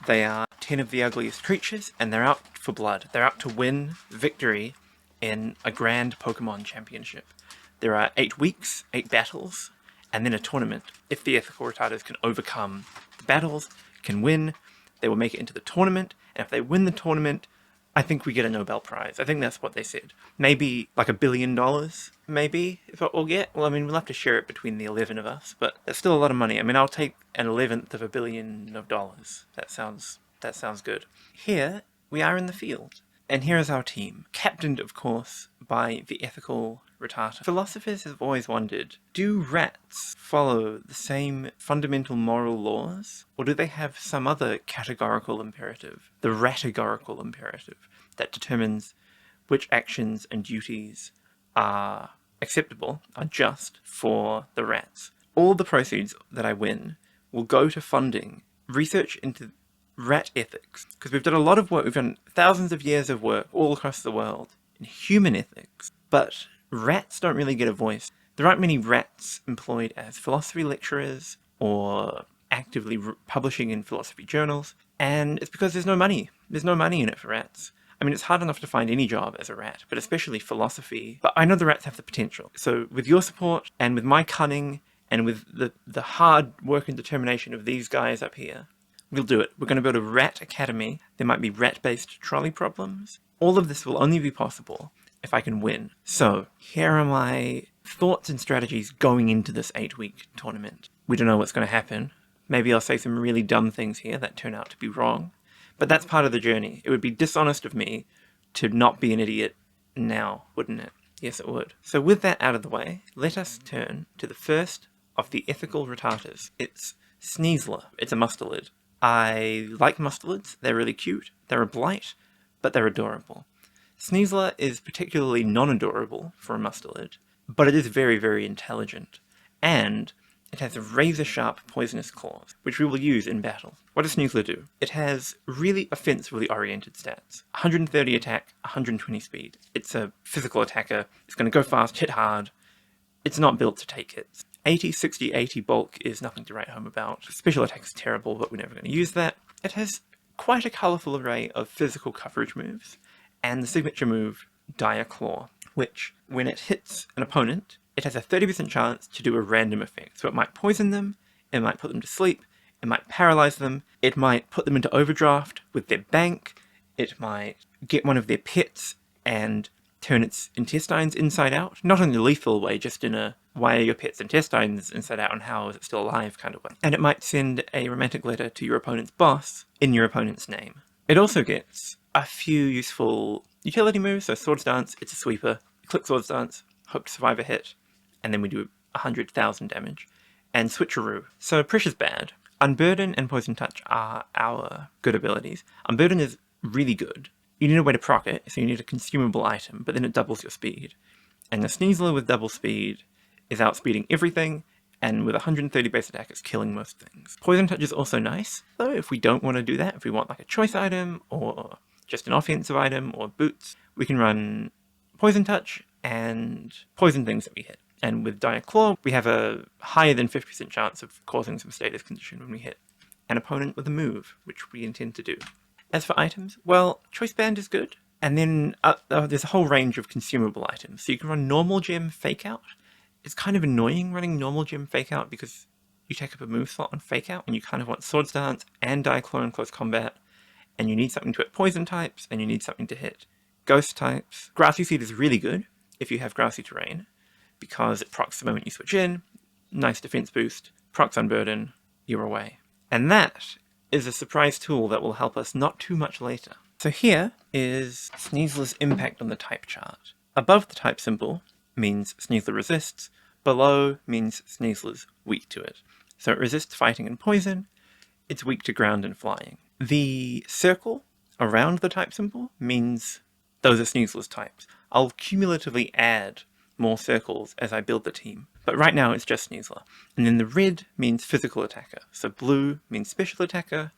They are 10 of the ugliest creatures, and they're out for blood. They're out to win victory in a grand Pokemon championship. There are 8 weeks, 8 battles, and then a tournament. If the ethical Rattatas can overcome the battles, can win, they will make it into the tournament, and if they win the tournament, I think we get a Nobel Prize. I think that's what they said. Maybe like $1 billion, maybe, is what we'll get. Well, I mean, we'll have to share it between the 11 of us, but that's still a lot of money. I mean, I'll take an 11th of $1 billion. That sounds good. Here, we are in the field. And here is our team. Captained, of course, by the ethical Rattata. Philosophers have always wondered, do rats follow the same fundamental moral laws, or do they have some other categorical imperative, the ratigorical imperative, that determines which actions and duties are acceptable, are just for the rats? All the proceeds that I win will go to funding research into rat ethics, because we've done a lot of work, we've done thousands of years of work all across the world in human ethics, but rats don't really get a voice. There aren't many rats employed as philosophy lecturers or actively publishing in philosophy journals, and it's because there's no money. There's no money in it for rats. I mean, it's hard enough to find any job as a rat, but especially philosophy. But I know the rats have the potential. So with your support, and with my cunning, and with the hard work and determination of these guys up here, we'll do it. We're going to build a rat academy. There might be rat-based trolley problems. All of this will only be possible if I can win. So, here are my thoughts and strategies going into this 8-week tournament. We don't know what's going to happen. Maybe I'll say some really dumb things here that turn out to be wrong. But that's part of the journey. It would be dishonest of me to not be an idiot now, wouldn't it? Yes, it would. So with that out of the way, let us turn to the first of the ethical Rattatas. It's Sneasler. It's a mustelid. I like mustelids. They're really cute. They're a blight, but they're adorable. Sneasler is particularly non-adorable for a mustelid, but it is very, very intelligent. And it has razor-sharp poisonous claws, which we will use in battle. What does Sneasler do? It has really offensively oriented stats. 130 attack, 120 speed. It's a physical attacker. It's going to go fast, hit hard. It's not built to take hits. 80, 60, 80 bulk is nothing to write home about. Special attack is terrible, but we're never going to use that. It has quite a colourful array of physical coverage moves, and the signature move, Dire Claw, which, when it hits an opponent, it has a 30% chance to do a random effect. So it might poison them, it might put them to sleep, it might paralyze them, it might put them into overdraft with their bank, it might get one of their pets and turn its intestines inside out. Not in a lethal way, just in a why are your pet's intestines inside out and how is it still alive kind of way. And it might send a romantic letter to your opponent's boss in your opponent's name. It also gets a few useful utility moves, so Swords Dance, it's a sweeper. You click Swords Dance, hope to survive a hit, and then we do 100,000 damage. And Switcheroo. So Pressure's bad. Unburden and Poison Touch are our good abilities. Unburden is really good. You need a way to proc it, so you need a consumable item, but then it doubles your speed. And the Sneasler with double speed is outspeeding everything, and with 130 base attack, it's killing most things. Poison Touch is also nice, though, if we don't want to do that, if we want like a choice item, or just an offensive item, or boots, we can run Poison Touch and poison things that we hit. And with Dire Claw, we have a higher than 50% chance of causing some status condition when we hit an opponent with a move, which we intend to do. As for items, well, Choice Band is good. And then there's a whole range of consumable items. So you can run Normal Gem Fake Out. It's kind of annoying running Normal Gem Fake Out because you take up a move slot on Fake Out and you kind of want Swords Dance and Dire Claw in close combat. And you need something to hit poison types and you need something to hit ghost types. Grassy Seed is really good if you have grassy terrain because it procs the moment you switch in. Nice defense boost. Procs Unburden. You're away. And that is a surprise tool that will help us not too much later. So here is Sneasler's impact on the type chart. Above the type symbol means Sneasler resists, below means Sneasler's weak to it. So it resists fighting and poison, it's weak to ground and flying. The circle around the type symbol means those are Sneasler's types. I'll cumulatively add more circles as I build the team, but right now it's just Sneasler. And then the red means physical attacker, so blue means special attacker,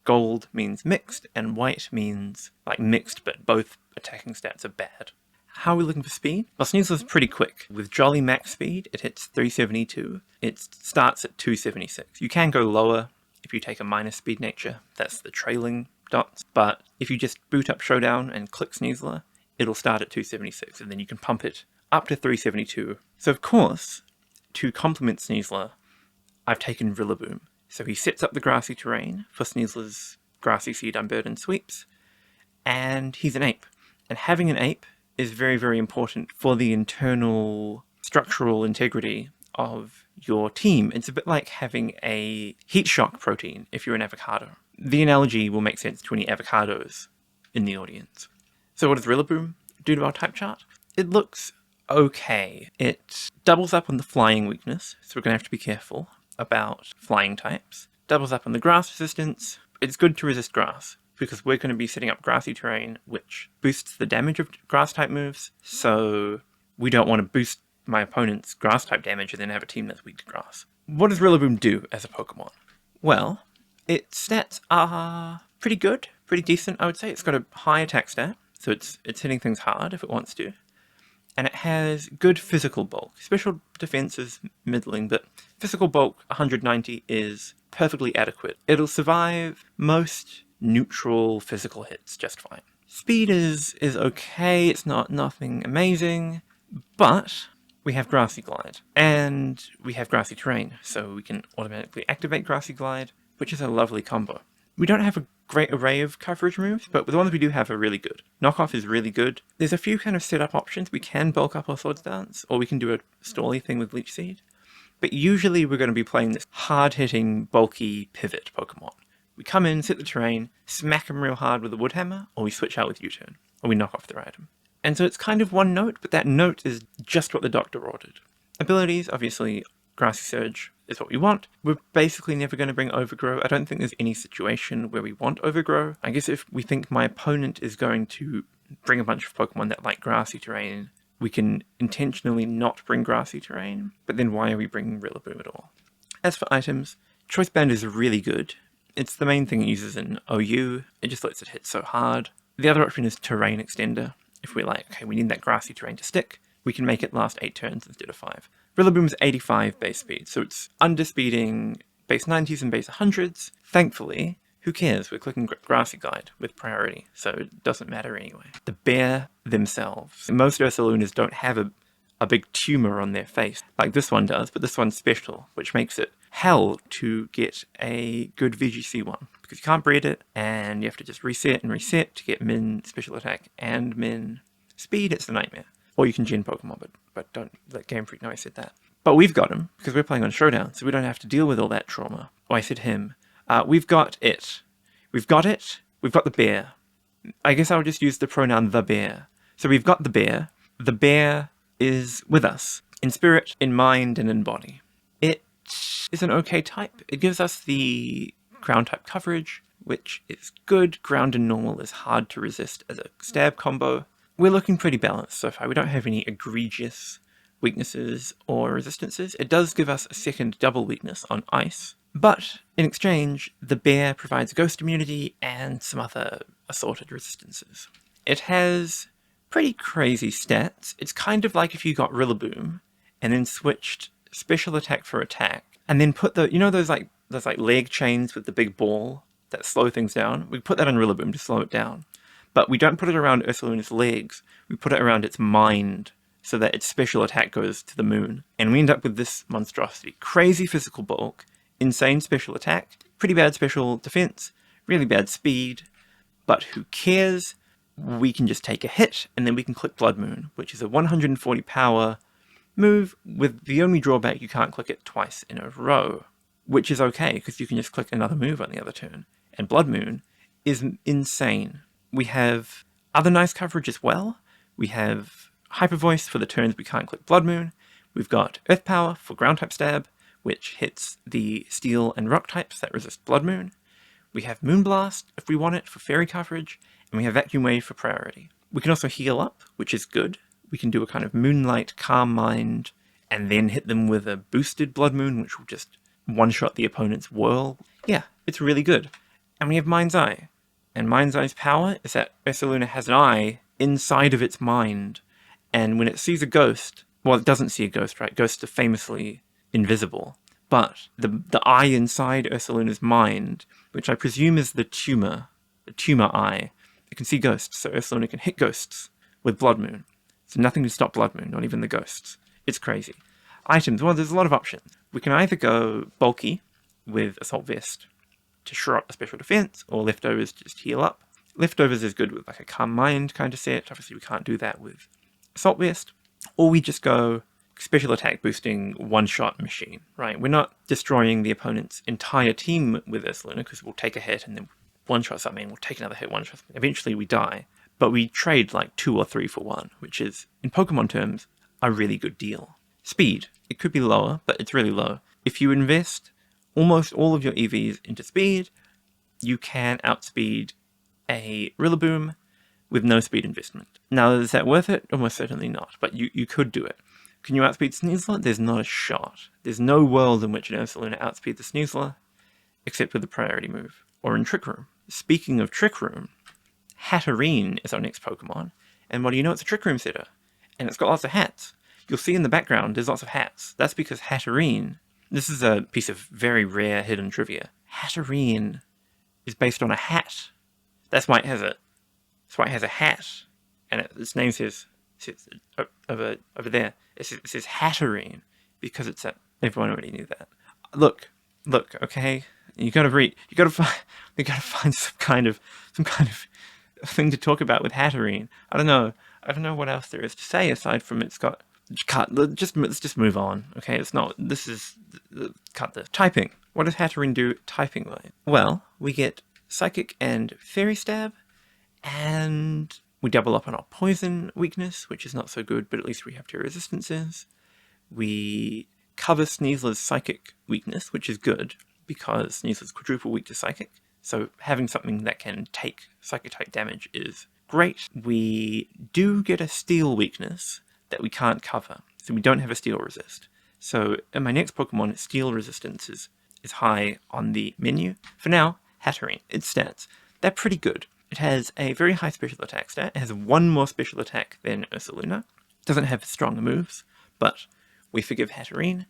gold means mixed, and white means like mixed, but both attacking stats are bad. How are we looking for speed? Well, Sneasler's pretty quick. With Jolly max speed, it hits 372. It starts at 276. You can go lower if you take a minus speed nature, that's the trailing dots. But if you just boot up Showdown and click Sneasler, it'll start at 276, and then you can pump it up to 372. So of course, to complement Sneasler, I've taken Rillaboom. So he sets up the grassy terrain for Sneasler's grassy seed unburdened sweeps, and he's an ape. And having an ape is very, very important for the internal structural integrity of your team. It's a bit like having a heat shock protein if you're an avocado. The analogy will make sense to any avocados in the audience. So what does Rillaboom do to our type chart? It looks okay. It doubles up on the flying weakness, so we're going to have to be careful about flying types. Doubles up on the grass resistance. It's good to resist grass, because we're going to be setting up grassy terrain, which boosts the damage of grass type moves, so we don't want to boost my opponent's grass type damage and then have a team that's weak to grass. What does Rillaboom do as a Pokemon? Well, its stats are pretty good, pretty decent, I would say. It's got a high attack stat, so it's hitting things hard if it wants to. And it has good physical bulk. Special defense is middling, but physical bulk 190 is perfectly adequate. It'll survive most neutral physical hits just fine. Speed is okay, it's nothing amazing, but we have Grassy Glide, and we have Grassy Terrain, so we can automatically activate Grassy Glide, which is a lovely combo. We don't have a great array of coverage moves, but the ones we do have are really good. Knockoff is really good. There's a few kind of setup options. We can bulk up our Swords Dance, or we can do a Storly thing with Leech Seed, but usually we're going to be playing this hard-hitting, bulky pivot Pokemon. We come in, set the terrain, smack them real hard with a Wood Hammer, or we switch out with U-Turn, or we knock off their item. And so it's kind of one note, but that note is just what the doctor ordered. Abilities, obviously, Grassy Surge is what we want. We're basically never going to bring Overgrow. I don't think there's any situation where we want Overgrow. I guess if we think my opponent is going to bring a bunch of Pokemon that like Grassy Terrain, we can intentionally not bring Grassy Terrain, but then why are we bringing Rillaboom at all? As for items, Choice Band is really good. It's the main thing it uses in OU. It just lets it hit so hard. The other option is Terrain Extender. If we're like, okay, we need that grassy terrain to stick, we can make it last 8 turns instead of 5. Rillaboom's 85 base speed, so it's underspeeding base 90s and base 100s. Thankfully, who cares? We're clicking Grassy Glide with priority, so it doesn't matter anyway. The bear themselves. Most Ursalunas don't have a big tumor on their face, like this one does, but this one's special, which makes it hell to get a good VGC one, because you can't breed it, and you have to just reset and reset to get min special attack and min speed. It's a nightmare. Or you can gen Pokemon, but don't let Game Freak know I said that. But we've got him, because we're playing on Showdown, so we don't have to deal with all that trauma. Oh, I said him. We've got it. We've got it. We've got the bear. I guess I'll just use the pronoun the bear. So we've got the bear. The bear is with us, in spirit, in mind, and in body. It is an okay type. It gives us the ground type coverage, which is good. Ground and normal is hard to resist as a stab combo. We're looking pretty balanced so far. We don't have any egregious weaknesses or resistances. It does give us a second double weakness on ice, but in exchange, the bear provides ghost immunity and some other assorted resistances. It has pretty crazy stats. It's kind of like if you got Rillaboom and then switched special attack for attack, and then put the, you know those leg chains with the big ball that slow things down? We put that on Rillaboom to slow it down. But we don't put it around Ursaluna's legs, we put it around its mind, so that its special attack goes to the moon. And we end up with this monstrosity. Crazy physical bulk, insane special attack, pretty bad special defense, really bad speed, but who cares? We can just take a hit, and then we can click Bloodmoon, which is a 140 power move, with the only drawback you can't click it twice in a row, which is okay, because you can just click another move on the other turn. And Bloodmoon is insane. We have other nice coverage as well. We have Hyper Voice for the turns we can't click Bloodmoon. We've got Earth Power for ground type stab, which hits the steel and rock types that resist Bloodmoon. We have Moonblast if we want it for fairy coverage, and we have Vacuum Wave for priority. We can also heal up, which is good. We can do a kind of Moonlight, Calm Mind, and then hit them with a boosted Bloodmoon, which will just one-shot the opponent's whirl. Yeah, it's really good. And we have Mind's Eye. And Mind's Eye's power is that Ursaluna has an eye inside of its mind, and when it sees a ghost, well, it doesn't see a ghost, right? Ghosts are famously invisible. But the eye inside Ursaluna's mind, which I presume is the tumor eye, it can see ghosts, so Ursaluna can hit ghosts with Bloodmoon. So nothing to stop Bloodmoon, not even the ghosts. It's crazy. Items, well, there's a lot of options. We can either go bulky with Assault Vest to shore up a special defense, or Leftovers to just heal up. Leftovers is good with like a Calm Mind kind of set. Obviously we can't do that with Assault Vest. Or we just go special attack boosting one-shot machine, right? We're not destroying the opponent's entire team with Ursaluna, because we'll take a hit and then one-shot something, we'll take another hit, one-shot something. Eventually we die. But we trade like 2 or 3 for 1, which is, in Pokemon terms, a really good deal. Speed. It could be lower, but it's really low. If you invest almost all of your EVs into speed, you can outspeed a Rillaboom with no speed investment. Now, is that worth it? Almost certainly not, but you could do it. Can you outspeed Sneasler? There's not a shot. There's no world in which an Ursaluna outspeeds the Sneasler, except with the priority move, or in Trick Room. Speaking of Trick Room, Hatterene is our next Pokemon, and what do you know, it's a Trick Room setter, and it's got lots of hats. You'll see in the background there's lots of hats. That's because Hatterene, this is a piece of very rare hidden trivia, Hatterene is based on a hat. That's why it has a hat, and its name says over there. It says Hatterene because it's a. Everyone already knew that. Look, okay. You gotta find some kind of thing to talk about with Hatterene. I don't know what else there is to say aside from it's got. Let's just move on. Okay, it's not. This is cut this typing. What does Hatterene do typing wise? Well, we get Psychic and Fairy Stab, and we double up on our Poison weakness, which is not so good, but at least we have 2 resistances. We cover Sneasler's Psychic weakness, which is good, because Sneasler's quadruple weak to Psychic, so having something that can take Psychic-type damage is great. We do get a Steel weakness that we can't cover, so we don't have a Steel resist. So in my next Pokemon, Steel resistance is high on the menu. For now, Hatterene, its stats, they're pretty good. It has a very high special attack stat. It has 1 more special attack than Ursaluna. Doesn't have stronger moves, but we forgive Hatterene.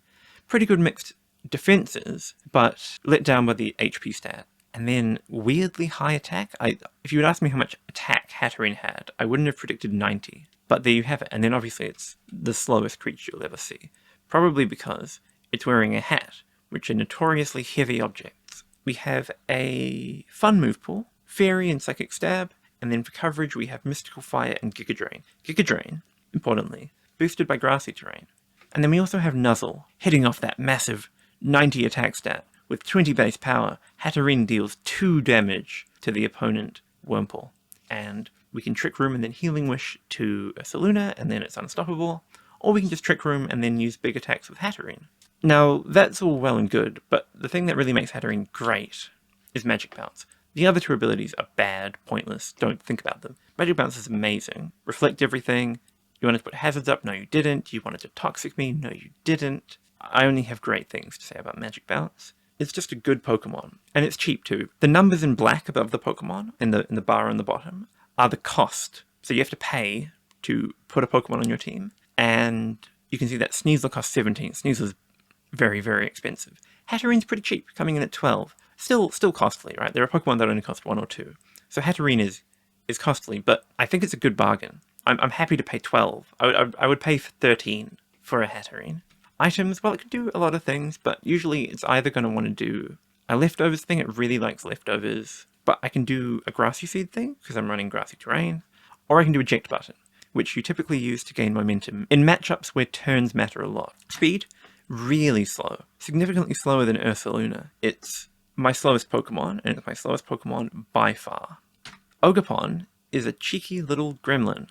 Pretty good mixed defenses, but let down by the HP stat. And then weirdly high attack. If you would ask me how much attack Hatterene had, I wouldn't have predicted 90. But there you have it. And then obviously it's the slowest creature you'll ever see. Probably because it's wearing a hat, which are notoriously heavy objects. We have a fun move pool, Fairy and Psychic Stab, and then for coverage we have Mystical Fire and Giga Drain. Giga Drain, importantly, boosted by grassy terrain. And then we also have Nuzzle, hitting off that massive 90 attack stat. With 20 base power, Hatterene deals 2 damage to the opponent Wurmple. And we can Trick Room and then Healing Wish to Ursaluna, and then it's unstoppable. Or we can just Trick Room and then use big attacks with Hatterene. Now, that's all well and good, but the thing that really makes Hatterene great is Magic Bounce. The other 2 abilities are bad, pointless, don't think about them. Magic Bounce is amazing. Reflect everything. You wanted to put hazards up? No, you didn't. You wanted to Toxic me? No, you didn't. I only have great things to say about Magic Bounce. It's just a good Pokemon, and it's cheap too. The numbers in black above the Pokemon, in the bar on the bottom, are the cost. So you have to pay to put a Pokemon on your team, and you can see that Sneasler costs 17. Sneasler's very, very expensive. Hatterene's pretty cheap, coming in at 12. Still costly, right? There are Pokemon that only cost 1 or 2. So Hatterene is costly, but I think it's a good bargain. I'm happy to pay 12. I would pay 13 for a Hatterene. Items, well, it can do a lot of things, but usually it's either going to want to do a Leftovers thing. It really likes Leftovers. But I can do a Grassy Seed thing, because I'm running Grassy Terrain. Or I can do Eject Button, which you typically use to gain momentum in matchups where turns matter a lot. Speed, really slow. Significantly slower than Ursaluna. It's my slowest Pokemon, and it's my slowest Pokemon by far. Ogerpon is a cheeky little gremlin.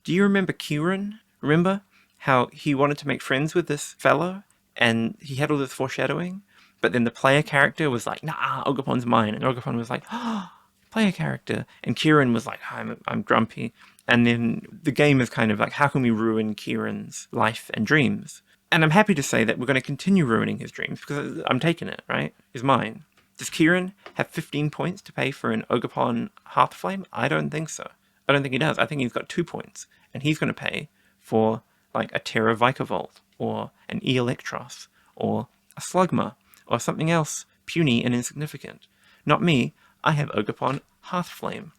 Do you remember Kieran? Remember how he wanted to make friends with this fellow, and he had all this foreshadowing, but then the player character was like, nah, Ogerpon's mine, and Ogerpon was like, oh, player character, and Kieran was like, I'm grumpy, and then the game is kind of like, how can we ruin Kieran's life and dreams? And I'm happy to say that we're going to continue ruining his dreams, because I'm taking it, right? It's mine. Does Kieran have 15 points to pay for an Ogerpon-Hearthflame? I don't think so. I don't think he does. I think he's got 2 points, and he's going to pay for like a Terra Vikavolt, or an Electros, or a a Slugma, or something else puny and insignificant. Not me, I have Ogerpon-Hearthflame.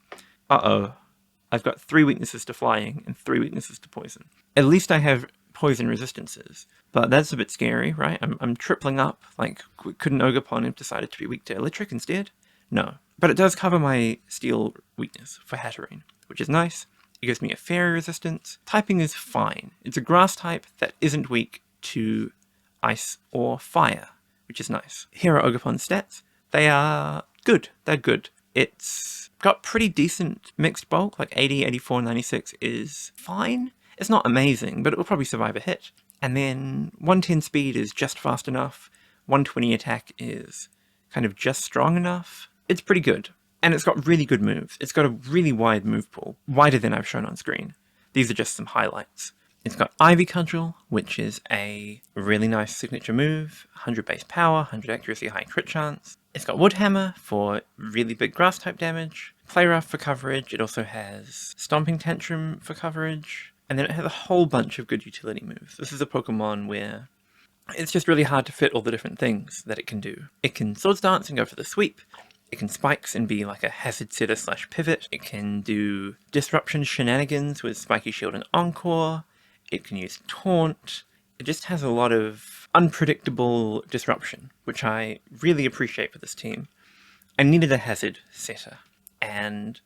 Uh-oh. I've got 3 weaknesses to flying and 3 weaknesses to poison. At least I have poison resistances, but that's a bit scary, right? I'm tripling up. Like, couldn't Ogerpon have decided to be weak to electric instead? No. But it does cover my steel weakness for Hatterene, which is nice. It gives me a fairy resistance. Typing is fine. It's a grass type that isn't weak to ice or fire, which is nice. Here are Ogerpon's stats. They are good. They're good. It's got pretty decent mixed bulk, like 80, 84, 96 is fine. It's not amazing, but it will probably survive a hit. And then 110 speed is just fast enough. 120 attack is kind of just strong enough. It's pretty good. And it's got really good moves. It's got a really wide move pool, wider than I've shown on screen. These are just some highlights. It's got Ivy Cudgel, which is a really nice signature move, 100 base power, 100 accuracy, high crit chance. It's got Wood Hammer for really big grass type damage, Play Rough for coverage. It also has Stomping Tantrum for coverage, and then it has a whole bunch of good utility moves. This is a Pokemon where it's just really hard to fit all the different things that it can do. It can Swords Dance and go for the sweep. It can Spikes and be like a hazard setter / pivot. It can do Disruption shenanigans with Spiky Shield and Encore. It can use Taunt. It just has a lot of unpredictable disruption, which I really appreciate for this team. I needed a hazard setter, and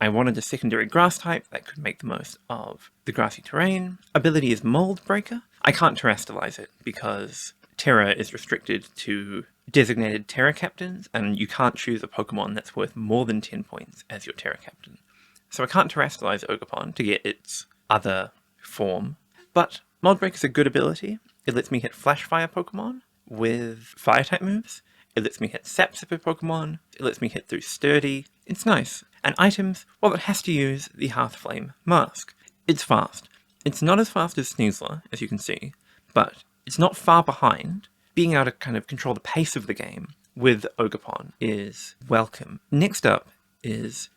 I wanted a secondary grass type that could make the most of the grassy terrain. Ability is Mold Breaker. I can't terrestrialize it because Terra is restricted to designated Terra captains, and you can't choose a Pokemon that's worth more than 10 points as your Terra captain. So I can't terrestrialize Ogerpon to get its other form. But Mold Break is a good ability. It lets me hit Flash Fire Pokemon with Fire-type moves. It lets me hit Sap Sipper Pokemon. It lets me hit through Sturdy. It's nice. And items, well, it has to use the Hearthflame Mask. It's fast. It's not as fast as Sneasler, as you can see, but it's not far behind. Being able to kind of control the pace of the game with Ogerpon is welcome. Next up is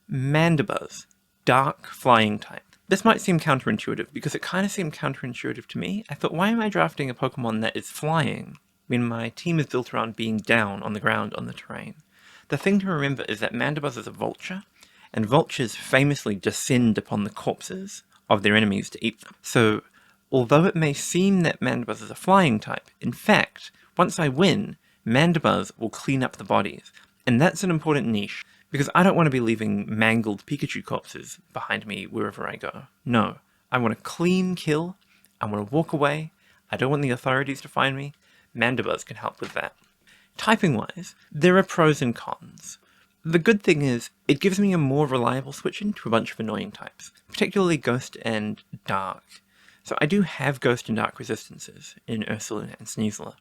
Mandibuzz, Dark Flying type. This might seem counterintuitive, because it kind of seemed counterintuitive to me. I thought, why am I drafting a Pokemon that is flying when my team is built around being down on the ground on the terrain? The thing to remember is that Mandibuzz is a vulture, and vultures famously descend upon the corpses of their enemies to eat them. So, although it may seem that Mandibuzz is a flying type, in fact, once I win, Mandibuzz will clean up the bodies. And that's an important niche, because I don't want to be leaving mangled Pikachu corpses behind me wherever I go. No, I want a clean kill, I want to walk away, I don't want the authorities to find me. Mandibuzz can help with that. Typing-wise, there are pros and cons. The good thing is, it gives me a more reliable switch into a bunch of annoying types, particularly Ghost and Dark. So I do have Ghost and Dark resistances in Ursaluna and Sneasler,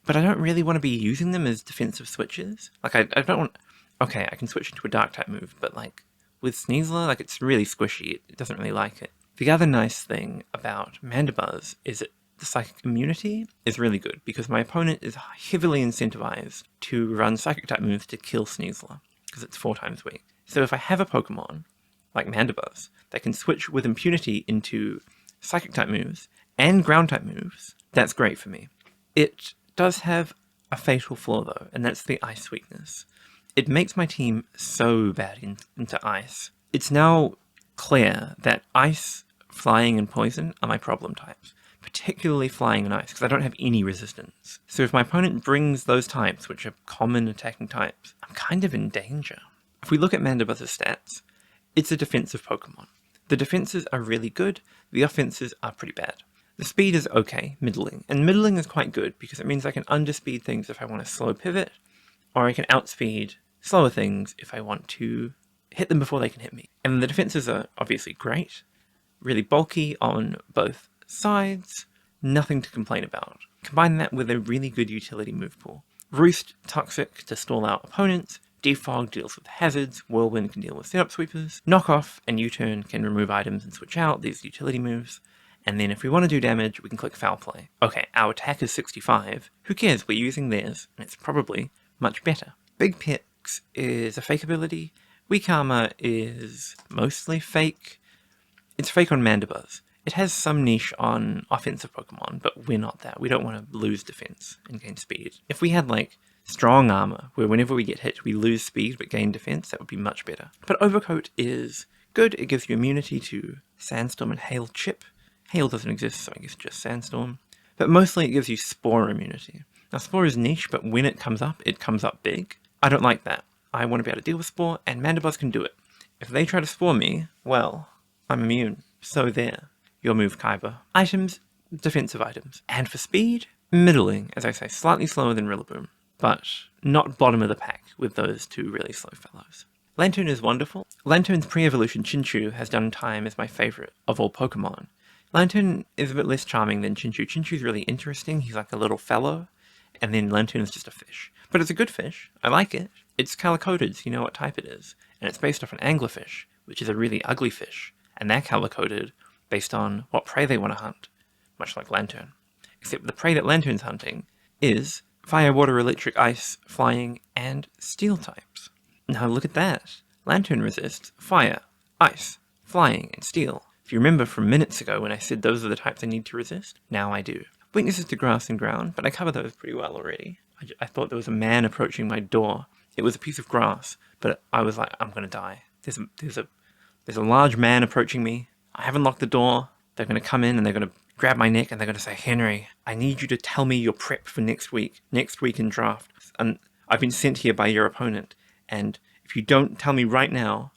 but I don't really want to be using them as defensive switches. Like, I don't want... Okay, I can switch into a Dark-type move, but, like, with Sneasler, like, it's really squishy. It doesn't really like it. The other nice thing about Mandibuzz is that the Psychic immunity is really good, because my opponent is heavily incentivized to run Psychic-type moves to kill Sneasler, because it's 4 times weak. So if I have a Pokemon, like Mandibuzz, that can switch with impunity into Psychic-type moves and Ground-type moves, that's great for me. It does have a fatal flaw, though, and that's the Ice weakness. It makes my team so bad into Ice. It's now clear that Ice, Flying, and Poison are my problem types, particularly Flying and Ice, because I don't have any resistance. So if my opponent brings those types, which are common attacking types, I'm kind of in danger. If we look at Mandibuzz's stats, it's a defensive Pokemon. The defenses are really good, the offenses are pretty bad. The speed is okay, middling, and middling is quite good because it means I can underspeed things if I want to slow pivot, or I can outspeed slower things if I want to hit them before they can hit me. And the defenses are obviously great, really bulky on both sides, nothing to complain about. Combine that with a really good utility move pool. Roost, Toxic to stall out opponents, Defog deals with hazards, Whirlwind can deal with setup sweepers, Knockoff and U-Turn can remove items and switch out these utility moves, and then if we want to do damage, we can click Foul Play. Okay, our attack is 65, who cares, we're using theirs, and it's probably much better. Big Picks is a fake ability, Weak Armor is mostly fake. It's fake on Mandibuzz. It has some niche on offensive Pokemon, but we're not that. We don't want to lose defense and gain speed. If we had like strong armor, where whenever we get hit we lose speed but gain defense, that would be much better. But Overcoat is good. It gives you immunity to Sandstorm and Hail Chip. Hail doesn't exist, so I guess just Sandstorm. But mostly it gives you Spore immunity. Now Spore is niche, but when it comes up big. I don't like that. I want to be able to deal with Spore, and Mandibuzz can do it. If they try to Spore me, well, I'm immune. So there. Your move, Kyber. Items, defensive items. And for speed, middling, as I say, slightly slower than Rillaboom, but not bottom of the pack with those two really slow fellows. Lanturn is wonderful. Lanturn's pre-evolution Chinchou has done time as my favourite of all Pokemon. Lanturn is a bit less charming than Chinchou. Chinchou's really interesting. He's like a little fellow, and then Lanturn is just a fish. But it's a good fish. I like it. It's color-coded, so you know what type it is. And it's based off an anglerfish, which is a really ugly fish. And they're color-coded based on what prey they want to hunt, much like Lanturn. Except the prey that Lanturn's hunting is fire, water, electric, ice, flying, and steel types. Now look at that. Lanturn resists fire, ice, flying, and steel. If you remember from minutes ago when I said those are the types I need to resist, now I do. Weaknesses to grass and ground, but I covered those pretty well already. I thought there was a man approaching my door. It was a piece of grass, but I was like, I'm going to die. There's a large man approaching me. I haven't locked the door. They're going to come in and they're going to grab my neck and they're going to say, Henry, I need you to tell me your prep for next week in draft. And I've been sent here by your opponent. And if you don't tell me right now,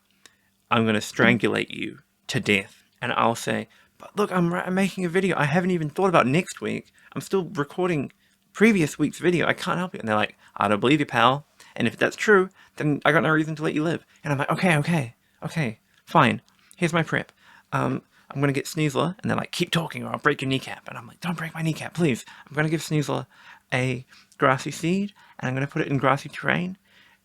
I'm going to strangulate you to death. And I'll say, but look, I'm making a video. I haven't even thought about next week. I'm still recording previous week's video. I can't help you. And they're like, I don't believe you, pal. And if that's true, then I got no reason to let you live. And I'm like, okay, fine. Here's my prep. I'm going to get Sneasler, and they're like, keep talking or I'll break your kneecap. And I'm like, don't break my kneecap, please. I'm going to give Sneasler a grassy seed, and I'm going to put it in grassy terrain,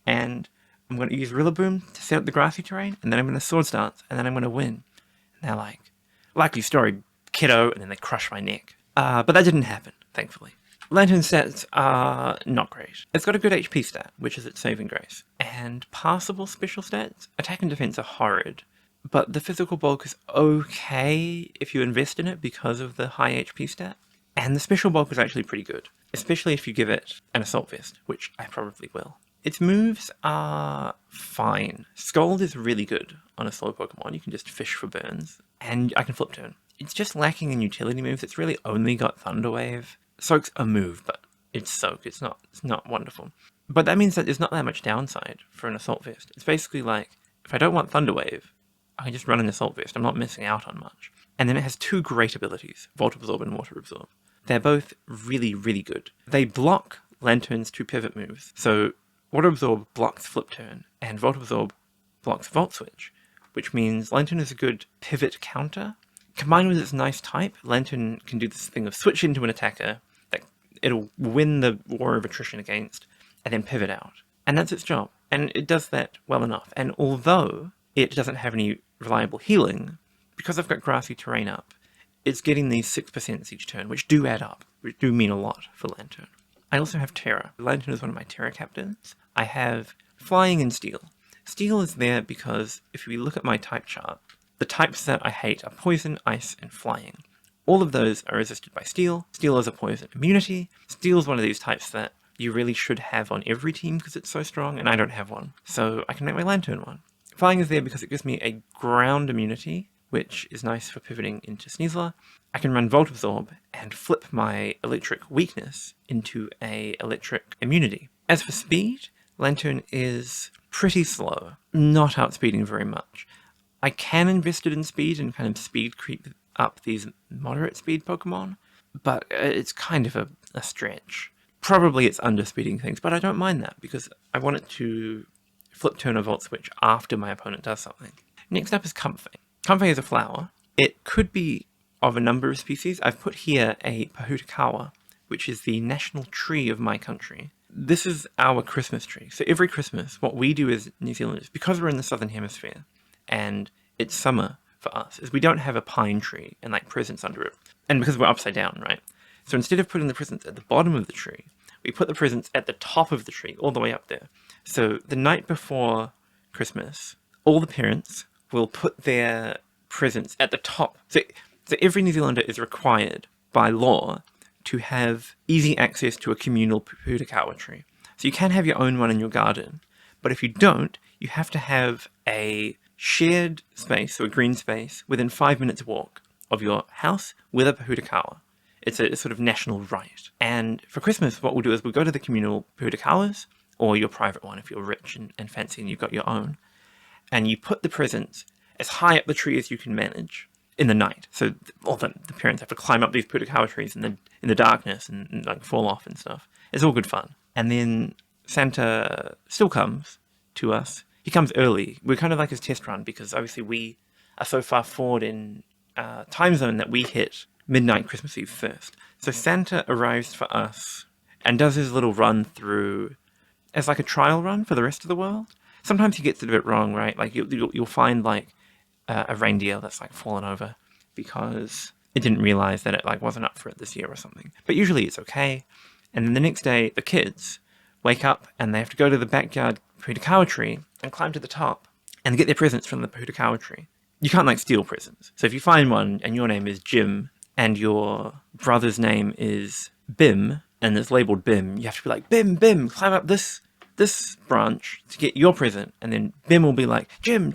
and I'm going to use Rillaboom to set up the grassy terrain, and then I'm going to Swords Dance, and then I'm going to win. And they're like, likely story, kiddo, and then they crush my neck. But that didn't happen, thankfully. Lantern stats are not great. It's got a good HP stat, which is its saving grace, and passable special stats. Attack and defense are horrid. But the physical bulk is okay if you invest in it because of the high HP stat. And the special bulk is actually pretty good, especially if you give it an Assault Vest, which I probably will. Its moves are fine. Scold is really good on a slow Pokemon. You can just fish for burns, and I can Flip Turn. It's just lacking in utility moves. It's really only got Thunder Wave. Soak's a move, but it's Soak. It's not wonderful. But that means that there's not that much downside for an Assault Vest. It's basically like, if I don't want Thunder Wave, I can just run an Assault Vest. I'm not missing out on much. And then it has two great abilities, Volt Absorb and Water Absorb. They're both really, really good. They block Lanturn's two pivot moves. So Water Absorb blocks Flip Turn, and Volt Absorb blocks Volt Switch, which means Lanturn is a good pivot counter. Combined with its nice type, Lanturn can do this thing of switch into an attacker that it'll win the war of attrition against, and then pivot out. And that's its job. And it does that well enough. And although it doesn't have any reliable healing, because I've got grassy terrain up, it's getting these 6% each turn, which do add up, which do mean a lot for Lanturn. I also have Terra. Lanturn is one of my Terra captains. I have Flying and Steel. Steel is there because if we look at my type chart, the types that I hate are Poison, Ice, and Flying. All of those are resisted by Steel. Steel is a poison immunity. Steel is one of these types that you really should have on every team because it's so strong, and I don't have one. So I can make my Lanturn one. Flying is there because it gives me a ground immunity, which is nice for pivoting into Sneasler. I can run Volt Absorb and flip my electric weakness into a electric immunity. As for speed, Lanturn is pretty slow, not outspeeding very much. I can invest it in speed and kind of speed creep up these moderate speed Pokemon, but it's kind of a stretch. Probably it's underspeeding things, but I don't mind that because I want it to Flip Turn or Volt Switch after my opponent does something. Next up is Comfey. Comfey is a flower. It could be of a number of species. I've put here a Pahutakawa, which is the national tree of my country. This is our Christmas tree. So every Christmas, what we do as New Zealanders, because we're in the Southern Hemisphere, and it's summer for us, is we don't have a pine tree and like presents under it. And because we're upside down, right? So instead of putting the presents at the bottom of the tree, we put the presents at the top of the tree, all the way up there. So the night before Christmas, all the parents will put their presents at the top. So So every New Zealander is required by law to have easy access to a communal Pūtakawa tree. So you can have your own one in your garden, but if you don't, you have to have a shared space, so a green space, within 5 minutes walk of your house with a Pūtakawa. It's a sort of national right. And for Christmas, what we'll do is we'll go to the communal Pūtakawas, or your private one if you're rich and fancy and you've got your own, and you put the presents as high up the tree as you can manage in the night. So all the parents have to climb up these Pūtakawa trees in the darkness and like fall off and stuff. It's all good fun. And then Santa still comes to us. He comes early. We're kind of like his test run because obviously we are so far forward in time zone that we hit midnight Christmas Eve first. So Santa arrives for us and does his little run through as like a trial run for the rest of the world. Sometimes he gets it a bit wrong, right? Like you'll find like a reindeer that's like fallen over because it didn't realize that it like wasn't up for it this year or something. But usually it's okay. And then the next day, the kids wake up and they have to go to the backyard Pūtakawa tree and climb to the top and get their presents from the Pūtakawa tree. You can't like steal presents. So if you find one and your name is Jim and your brother's name is Bim and it's labeled Bim, you have to be like, Bim, climb up this branch to get your present. And then Bim will be like, Jim,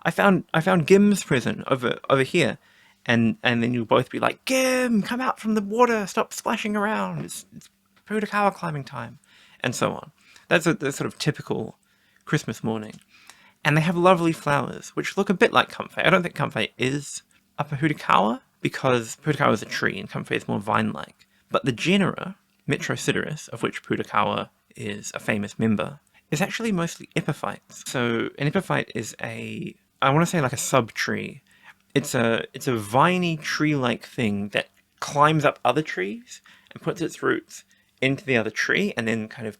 I found Gim's present over here. And then you'll both be like, Gim, come out from the water, stop splashing around. It's Pūtakawa climbing time. And so on. That's a sort of typical Christmas morning. And they have lovely flowers, which look a bit like Comfey. I don't think Comfey is a Pūtakawa, because Pūtakawa is a tree and Comfey is more vine-like. But the genera, Metrosideros, of which Pūtakawa is a famous member, is actually mostly epiphytes. So an epiphyte is I want to say like a sub-tree. It's a viney tree-like thing that climbs up other trees and puts its roots into the other tree and then kind of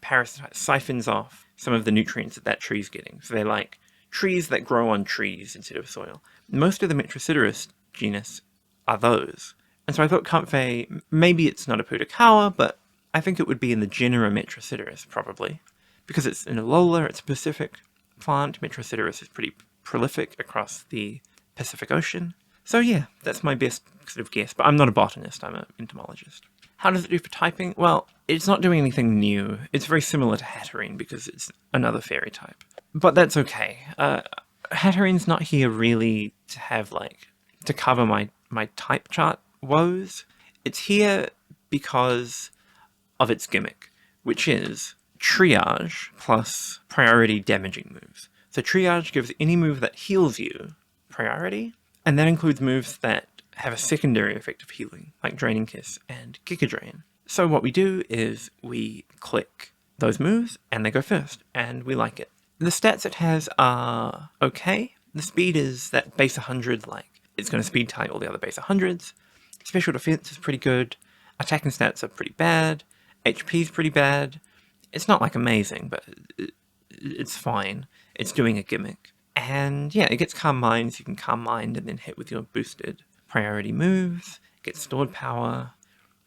siphons off some of the nutrients that tree's getting. So they're like trees that grow on trees instead of soil. Most of the Metrosideros genus are those. And so I thought Comfey, maybe it's not a Pūtakawa, but I think it would be in the genera Metrosideros, probably. Because it's in Alola, it's a Pacific plant. Metrosideros is pretty prolific across the Pacific Ocean. So yeah, that's my best sort of guess, but I'm not a botanist, I'm an entomologist. How does it do for typing? Well, it's not doing anything new. It's very similar to Hatterene because it's another fairy type. But that's okay. Hatterene's not here really to have to cover my type chart woes. It's here because of its gimmick, which is triage plus priority damaging moves. So triage gives any move that heals you priority, and that includes moves that have a secondary effect of healing, like Draining Kiss and Giga Drain. So what we do is we click those moves, and they go first, and we like it. The stats it has are okay. The speed is that base 100, it's going to speed tie all the other base 100s. Special defense is pretty good. Attacking stats are pretty bad. HP is pretty bad. It's not amazing, but it's fine. It's doing a gimmick. And yeah, it gets Calm Mind, so you can Calm Mind and then hit with your boosted priority moves. It gets Stored Power.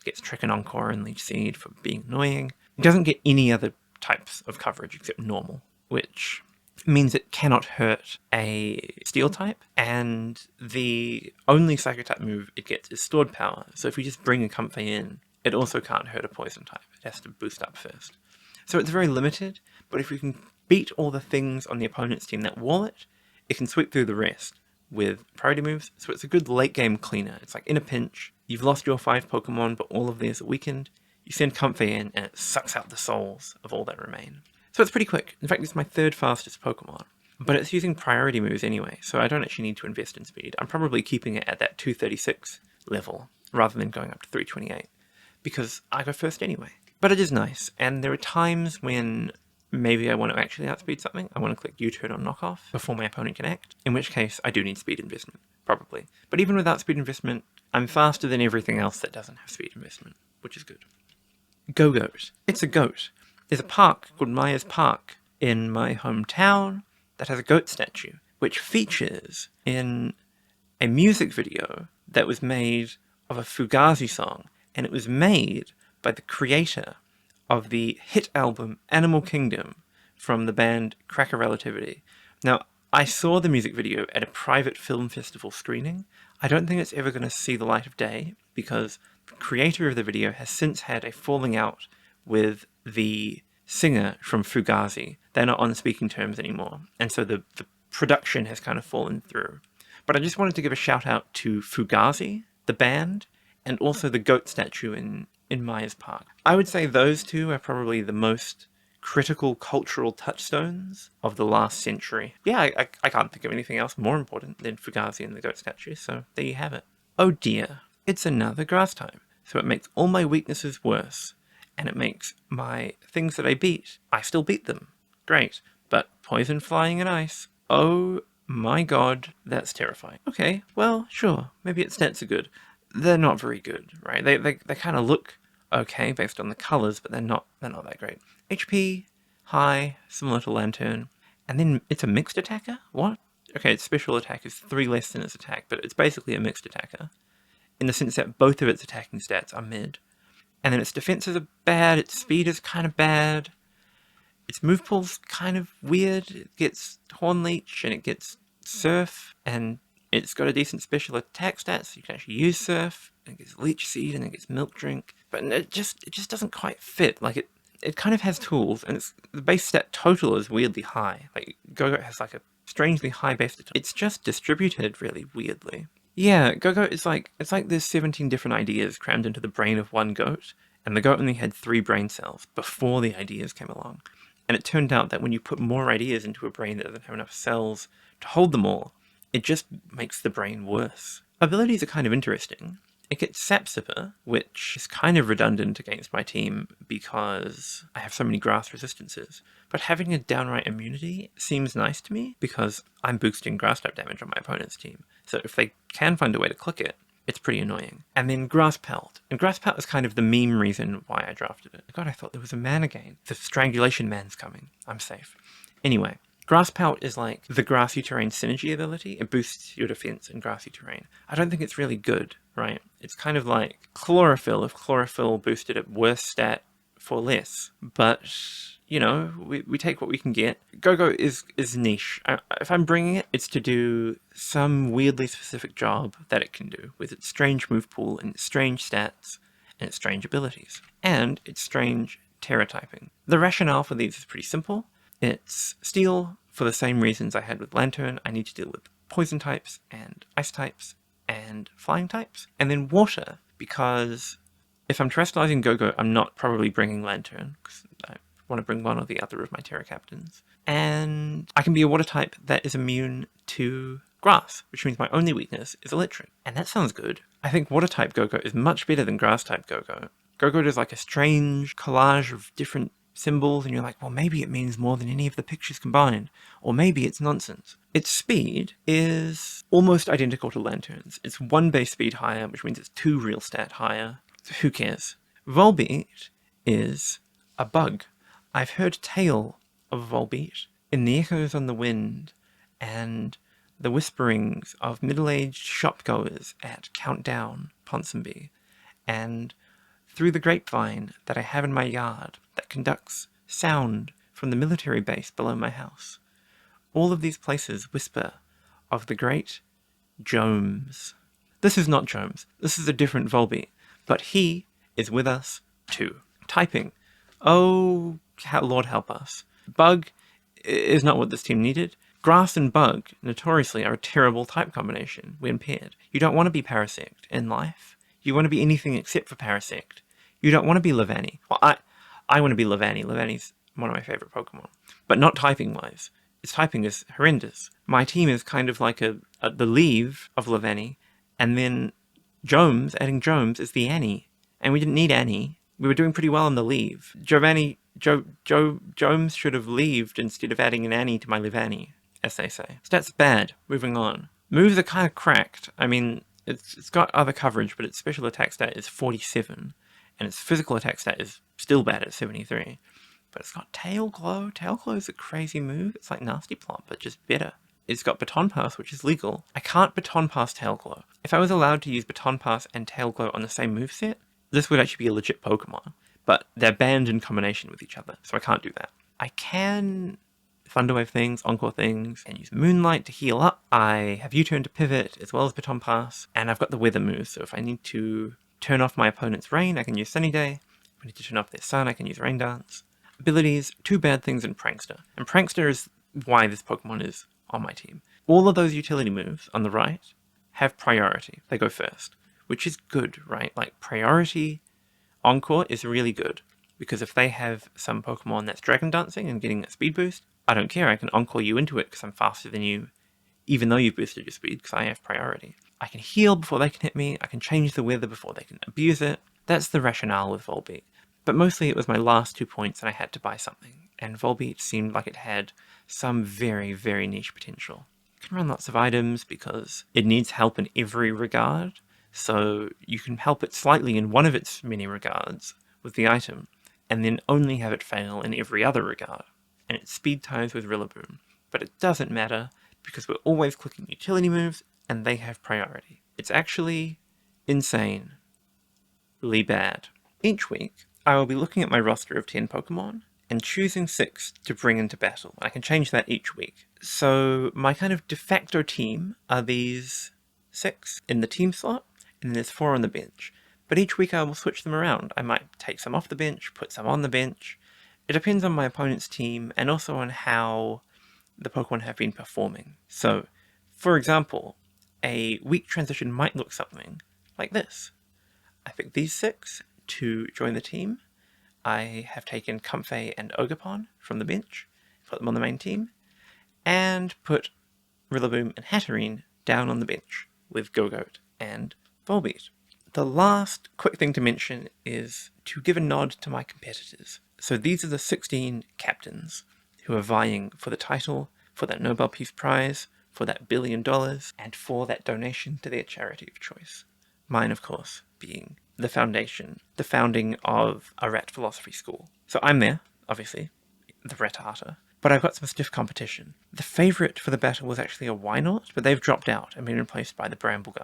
It gets Trick and Encore and Leech Seed for being annoying. It doesn't get any other types of coverage except normal, which means it cannot hurt a Steel type. And the only Psychic type move it gets is Stored Power. So if you just bring a Comfey in, it also can't hurt a Poison type. It has to boost up first. So it's very limited, but if we can beat all the things on the opponent's team that wall it, it can sweep through the rest with priority moves. So it's a good late game cleaner. It's like in a pinch, you've lost your 5 Pokemon, but all of theirs are weakened. You send Comfey in, and it sucks out the souls of all that remain. So it's pretty quick. In fact, it's my 3rd fastest Pokemon. But it's using priority moves anyway, so I don't actually need to invest in speed. I'm probably keeping it at that 236 level, rather than going up to 328, because I go first anyway. But it is nice, and there are times when maybe I want to actually outspeed something. I want to click U-turn on knockoff before my opponent can act, in which case I do need speed investment, probably. But even without speed investment, I'm faster than everything else that doesn't have speed investment, which is good. Gogoat. It's a goat. There's a park called Myers Park in my hometown that has a goat statue, which features in a music video that was made of a Fugazi song, and it was made by the creator of the hit album Animal Kingdom from the band Cracker Relativity. Now, I saw the music video at a private film festival screening. I don't think it's ever going to see the light of day because the creator of the video has since had a falling out with the singer from Fugazi. They're not on speaking terms anymore, and so the production has kind of fallen through. But I just wanted to give a shout out to Fugazi, the band, and also the goat statue in Myers Park. I would say those two are probably the most critical cultural touchstones of the last century. Yeah, I can't think of anything else more important than Fugazi and the goat statue, so there you have it. Oh dear, it's another grass type, so it makes all my weaknesses worse, and it makes my things that I still beat them. Great, but poison, flying, and ice, oh my god, that's terrifying. Okay, well, sure, maybe its stats are good. They're not very good, right? They kind of look okay based on the colors, but they're not that great. HP, high, similar to Lanturn, and then it's a mixed attacker? What? Okay, its special attack is 3 less than its attack, but it's basically a mixed attacker, in the sense that both of its attacking stats are mid. And then its defenses are bad, its speed is kind of bad, its move pool's kind of weird. It gets Horn Leech and it gets Surf, and it's got a decent special attack stat, so you can actually use Surf, and it gets Leech Seed, and it gets Milk Drink, but it just doesn't quite fit. Like, it kind of has tools, and the base stat total is weirdly high. Like, Gogoat has like a strangely high base stat. It's just distributed really weirdly. Yeah, Gogoat is like, it's like there's 17 different ideas crammed into the brain of one goat, and the goat only had 3 brain cells before the ideas came along. And it turned out that when you put more ideas into a brain that doesn't have enough cells to hold them all, it just makes the brain worse. Abilities are kind of interesting. It gets Sap Sipper, which is kind of redundant against my team because I have so many grass resistances. But having a downright immunity seems nice to me because I'm boosting grass type damage on my opponent's team. So if they can find a way to click it, it's pretty annoying. And then Grass Pelt. And Grass Pelt is kind of the meme reason why I drafted it. God, I thought there was a man again. The Strangulation Man's coming. I'm safe. Anyway, Grass Pelt is like the grassy terrain synergy ability. It boosts your defense in grassy terrain. I don't think it's really good, right? It's kind of like Chlorophyll if Chlorophyll boosted at worse stat for less. But, you know, we take what we can get. Gogoat is niche. If I'm bringing it, it's to do some weirdly specific job that it can do with its strange move pool and its strange stats and its strange abilities. And its strange terra typing. The rationale for these is pretty simple. It's Steel for the same reasons I had with Lanturn. I need to deal with poison types and ice types and flying types. And then Water, because if I'm terrestrializing Gogoat, I'm not probably bringing Lanturn, because I want to bring one or the other of my Terra Captains. And I can be a Water type that is immune to Grass, which means my only weakness is Electric. And that sounds good. I think Water type Gogoat is much better than Grass type Gogoat. Gogoat is like a strange collage of different symbols, and you're like, well, maybe it means more than any of the pictures combined, or maybe it's nonsense. Its speed is almost identical to Lanturn's. It's 1 base speed higher, which means it's 2 real stat higher. Who cares? Volbeat is a bug. I've heard tale of Volbeat in the echoes on the wind and the whisperings of middle-aged shopgoers at Countdown, Ponsonby, and through the grapevine that I have in my yard that conducts sound from the military base below my house. All of these places whisper of the great Jomes. This is not Jomes. This is a different Volbeat, but he is with us too. Typing. Oh, Lord help us. Bug is not what this team needed. Grass and Bug, notoriously, are a terrible type combination when paired. You don't want to be Parasect in life. You want to be anything except for Parasect. You don't want to be Levani. Well, I want to be Levani. Levani's one of my favorite Pokemon. But not typing-wise. Its typing is horrendous. My team is kind of like the Leave of Levani, and then Jomes, adding Jomes, is the Annie. And we didn't need Annie. We were doing pretty well on the Leave. Jomes should have leaved instead of adding an Annie to my Levani, as they say. Stats bad. Moving on. Moves are kind of cracked. I mean, it's got other coverage, but its special attack stat is 47. And its physical attack stat is still bad at 73. But it's got Tail Glow. Tail Glow is a crazy move. It's like Nasty Plot, but just better. It's got Baton Pass, which is legal. I can't Baton Pass Tail Glow. If I was allowed to use Baton Pass and Tail Glow on the same moveset, this would actually be a legit Pokemon. But they're banned in combination with each other, so I can't do that. I can Thunderwave things, Encore things, and use Moonlight to heal up. I have U-Turn to pivot, as well as Baton Pass, and I've got the Weather move, so if I need to turn off my opponent's Rain, I can use Sunny Day. If I need to turn off their Sun, I can use Rain Dance. Abilities, 2 bad things, and Prankster. And Prankster is why this Pokemon is on my team. All of those utility moves on the right have priority. They go first, which is good, right? Like, priority Encore is really good, because if they have some Pokemon that's Dragon Dancing and getting a speed boost, I don't care, I can Encore you into it because I'm faster than you, even though you've boosted your speed, because I have priority. I can heal before they can hit me, I can change the weather before they can abuse it. That's the rationale with Volbeat. But mostly it was my last 2 points and I had to buy something, and Volbeat seemed like it had some very, very niche potential. You can run lots of items because it needs help in every regard, so you can help it slightly in one of its many regards with the item, and then only have it fail in every other regard. And it speed ties with Rillaboom. But it doesn't matter, because we're always clicking utility moves, and they have priority. It's actually insanely bad. Each week, I will be looking at my roster of 10 Pokemon, and choosing 6 to bring into battle. I can change that each week. So my kind of de facto team are these 6 in the team slot, and then there's 4 on the bench. But each week I will switch them around. I might take some off the bench, put some on the bench. It depends on my opponent's team, and also on how the Pokemon have been performing. So, for example, a week transition might look something like this. I picked these 6 to join the team. I have taken Comfey and Ogerpon from the bench, put them on the main team, and put Rillaboom and Hatterene down on the bench with Gogoat and Volbeat. The last quick thing to mention is to give a nod to my competitors. So these are the 16 captains who are vying for the title, for that Nobel Peace Prize, for that $1 billion, and for that donation to their charity of choice. Mine, of course, being the foundation, the founding of a rat philosophy school. So I'm there, obviously, the Rattata, but I've got some stiff competition. The favourite for the battle was actually a Wynot, but they've dropped out and been replaced by the Preamble.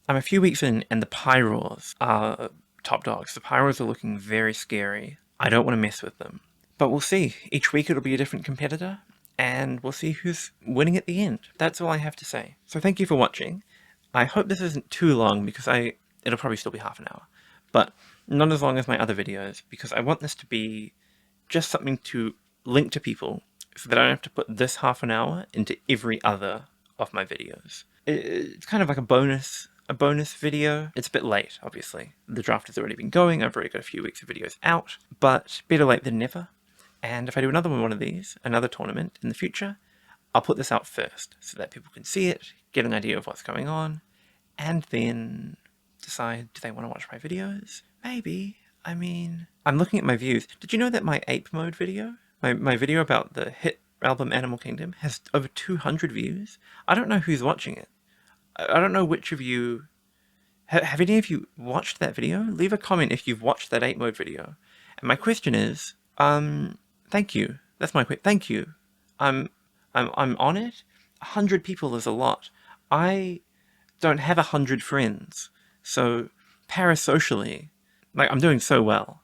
I'm a few weeks in, and the Pyroars are top dogs. The Pyroars are looking very scary. I don't want to mess with them. But we'll see. Each week it'll be a different competitor, and we'll see who's winning at the end. That's all I have to say. So thank you for watching. I hope this isn't too long, because it'll probably still be half an hour. But not as long as my other videos, because I want this to be just something to link to people, so that I don't have to put this half an hour into every other of my videos. It's kind of like a bonus video. It's a bit late, obviously. The draft has already been going. I've already got a few weeks of videos out, but better late than never. And if I do another one of these, another tournament in the future, I'll put this out first so that people can see it, get an idea of what's going on, and then decide, do they want to watch my videos? Maybe. I mean, I'm looking at my views. Did you know that my ape mode video, my video about the hit album Animal Kingdom, has over 200 views? I don't know who's watching it. I don't know which of you... Have any of you watched that video? Leave a comment if you've watched that 8 mode video. And my question is, thank you. That's my question. Thank you. I'm on it. 100 people is a lot. I don't have 100 friends. So, parasocially, like, I'm doing so well.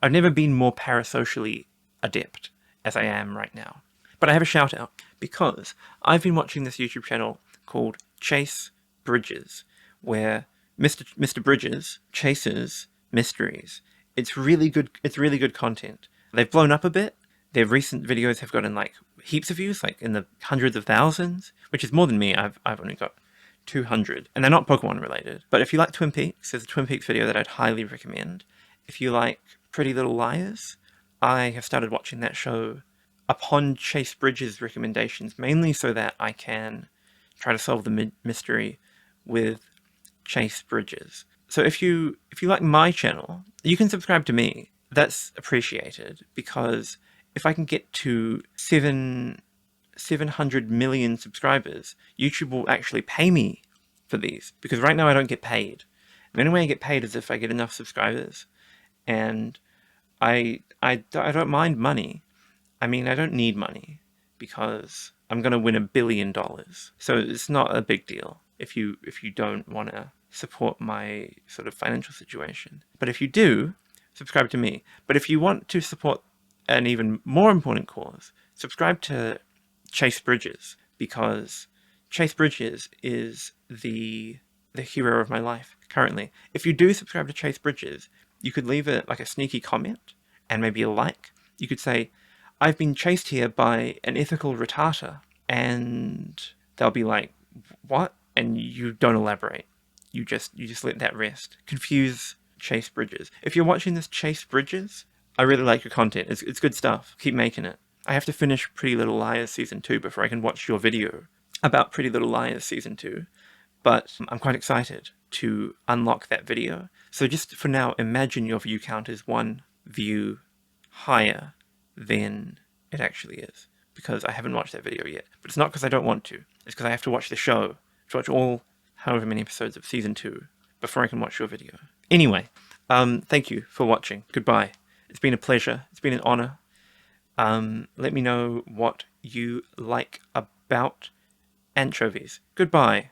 I've never been more parasocially adept as I am right now. But I have a shout out, because I've been watching this YouTube channel called Chase Bridges, where Mr. Bridges chases mysteries. It's really good content. They've blown up a bit. Their recent videos have gotten like heaps of views, like in the hundreds of thousands, which is more than me. I've only got 200, and they're not Pokemon related. But if you like Twin Peaks, there's a Twin Peaks video that I'd highly recommend. If you like Pretty Little Liars, I have started watching that show upon Chase Bridges' recommendations, mainly so that I can try to solve the mystery with Chase Bridges. So if you like my channel, you can subscribe to me. That's appreciated, because if I can get to 700 million subscribers, YouTube will actually pay me for these, because right now I don't get paid. The only way I get paid is if I get enough subscribers, and I don't mind money. I mean, I don't need money, because I'm going to win $1 billion. So it's not a big deal if you don't want to support my sort of financial situation. But if you do, subscribe to me. But if you want to support an even more important cause, subscribe to Chase Bridges, because Chase Bridges is the hero of my life currently. If you do subscribe to Chase Bridges, you could leave a sneaky comment and maybe a like. You could say, "I've been chased here by an ethical Rattata," and they'll be like, "What?" And you don't elaborate. You just let that rest. Confuse Chase Bridges. If you're watching this, Chase Bridges, I really like your content. It's good stuff. Keep making it. I have to finish Pretty Little Liars Season 2 before I can watch your video about Pretty Little Liars Season 2. But I'm quite excited to unlock that video. So just for now, imagine your view count is 1 view higher than it actually is. Because I haven't watched that video yet. But it's not because I don't want to. It's because I have to watch the show. To watch all however many episodes of Season 2 before I can watch your video. Anyway, thank you for watching. Goodbye. It's been a pleasure. It's been an honor. Let me know what you like about anchovies. Goodbye.